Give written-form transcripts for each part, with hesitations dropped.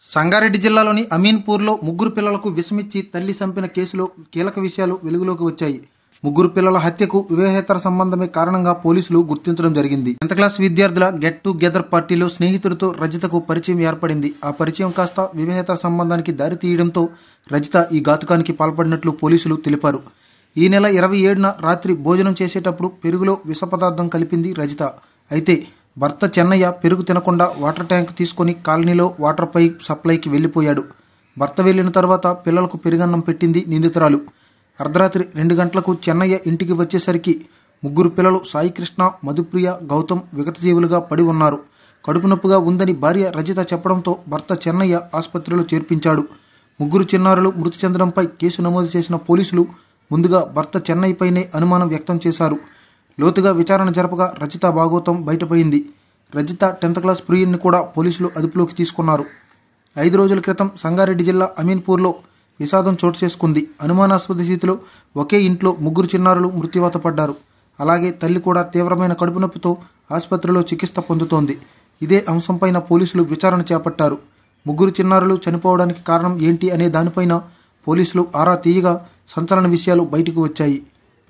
సంగారెడ్డి జిల్లాలోని అమీన్పూర్లో ముగ్గురు పిల్లలకు విషమిచ్చి తల్లి చంపిన కేసులో కీలక విషయాలు వెలుగులోకి వచ్చాయి. ముగ్గురు పిల్లల హత్యకు వివాహేతర సంబంధమే కారణంగా పోలీసులు గుర్తించడం జరిగింది. 10th క్లాస్ విద్యార్థుల గెట్ టుగెదర్ పార్టీలో స్నేహితుడితో రజితకు పరిచయం ఏర్పడింది. ఆ పరిచయం కాస్త వివాహేతర సంబంధానికి దారి తీయడంతో రజిత ఈ ఘాతుకానికి పాల్పడినట్లు పోలీసులు తెలిపారు. ఈ నెల 27న రాత్రి భోజనం చేసేటప్పుడు పెరుగులో విష పదార్థం కలిపింది రజిత. అయితే భర్త చెన్నయ్య పెరుగు తినకుండా వాటర్ ట్యాంక్ తీసుకుని కాలనీలో వాటర్ పైప్ సప్లైకి వెళ్లిపోయాడు. భర్త వెళ్లిన తర్వాత పిల్లలకు పెరుగన్నం పెట్టింది నిందితురాలు. అర్ధరాత్రి 2 గంటలకు చెన్నయ్య ఇంటికి వచ్చేసరికి ముగ్గురు పిల్లలు సాయికృష్ణ, మధుప్రియ, గౌతమ్ విగతజీవులుగా పడి ఉన్నారు. కడుపు నొప్పిగా ఉందని భార్య రజిత చెప్పడంతో భర్త చెన్నయ్య ఆసుపత్రిలో చేర్పించాడు. ముగ్గురు చిన్నారులు మృతి చెందడంపై కేసు నమోదు చేసిన పోలీసులు ముందుగా భర్త చెన్నయ్యపైనే అనుమానం వ్యక్తం చేశారు. లోతుగా విచారణ జరపగా రజిత భాగోతం బయటపడింది. రజిత 10th క్లాస్ ప్రియుడిని కూడా పోలీసులు అదుపులోకి తీసుకున్నారు. 5 రోజుల క్రితం సంగారెడ్డి జిల్లా అమీన్పూర్లో విషాదం చోటు చేసుకుంది. అనుమానాస్పద స్థితిలో ఒకే ఇంట్లో ముగ్గురు చిన్నారులు మృత్యువాత పడ్డారు. అలాగే తల్లి కూడా తీవ్రమైన కడుపు నొప్పితో ఆసుపత్రిలో చికిత్స పొందుతోంది. ఇదే అంశంపైన పోలీసులు విచారణ చేపట్టారు. ముగ్గురు చిన్నారులు చనిపోవడానికి కారణం ఏంటి అనే దానిపైన పోలీసులు ఆరా తీయగా సంచలన విషయాలు బయటకు వచ్చాయి.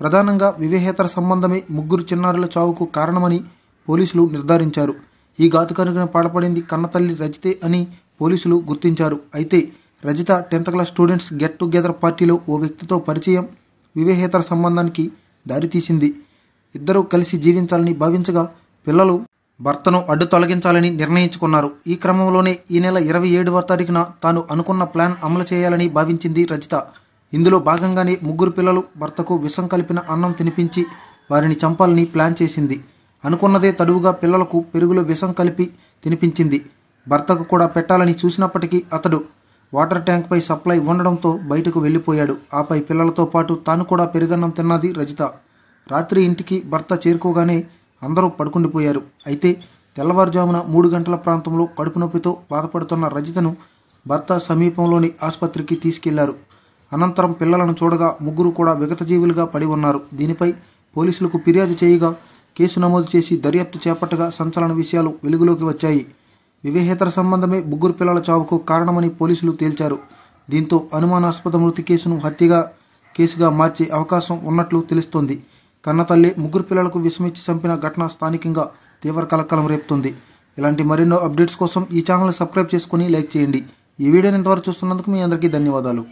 ప్రధానంగా వివాహేతర సంబంధమే ముగ్గురు చిన్నారుల చావుకు కారణమని పోలీసులు నిర్ధారించారు. ఈ ఘాతుకానికి పాల్పడింది కన్నతల్లి రజితే అని పోలీసులు గుర్తించారు. అయితే Rajitha 10th class students get together పార్టీలో ఓ వ్యక్తితో పరిచయం వివాహేతర సంబంధానికి దారితీసింది. ఇద్దరూ కలిసి జీవించాలని భావించగా పిల్లలు భర్తను అడ్డు తొలగించాలని నిర్ణయించుకున్నారు. ఈ క్రమంలోనే ఈ నెల 27వ తారీఖున తాను అనుకున్న ప్లాన్ అమలు చేయాలని భావించింది రజిత. ఇందులో భాగంగానే ముగ్గురు పిల్లలు భర్తకు విషం కలిపిన అన్నం తినిపించి వారిని చంపాలని ప్లాన్ చేసింది. అనుకున్నదే తడువుగా పిల్లలకు పెరుగులో విషం కలిపి తినిపించింది. భర్తకు కూడా పెట్టాలని చూసినప్పటికీ అతడు వాటర్ ట్యాంక్పై సప్లై ఉండడంతో బయటకు వెళ్లిపోయాడు. ఆపై పిల్లలతో పాటు తాను కూడా పెరుగన్నం తిన్నది రజిత. రాత్రి ఇంటికి భర్త చేరుకోగానే అందరూ పడుకుండిపోయారు. అయితే తెల్లవారుజామున 3 గంటల ప్రాంతంలో కడుపు నొప్పితో బాధపడుతున్న రజితను భర్త సమీపంలోని ఆసుపత్రికి తీసుకెళ్లారు. అనంతరం పిల్లలను చూడగా ముగ్గురు కూడా విగతజీవులుగా పడి ఉన్నారు. దీనిపై పోలీసులకు ఫిర్యాదు చేయగా కేసు నమోదు చేసి దర్యాప్తు చేపట్టగా సంచలన విషయాలు వెలుగులోకి వచ్చాయి. వివాహేతర సంబంధమే ముగ్గురు పిల్లల చావుకు కారణమని పోలీసులు తేల్చారు. దీంతో అనుమానాస్పద మృతి కేసును హత్యగా కేసుగా మార్చే అవకాశం ఉన్నట్లు తెలుస్తోంది. కన్నతల్లి ముగ్గురు పిల్లలకు విషమిచ్చి చంపిన ఘటన స్థానికంగా తీవ్ర కలకలం రేపుతుంది. ఇలాంటి మరెన్నో అప్డేట్స్ కోసం ఈ ఛానల్ సబ్స్క్రైబ్ చేసుకుని లైక్ చేయండి. ఈ వీడియోని ఇంతవరకు చూస్తున్నందుకు మీ అందరికీ ధన్యవాదాలు.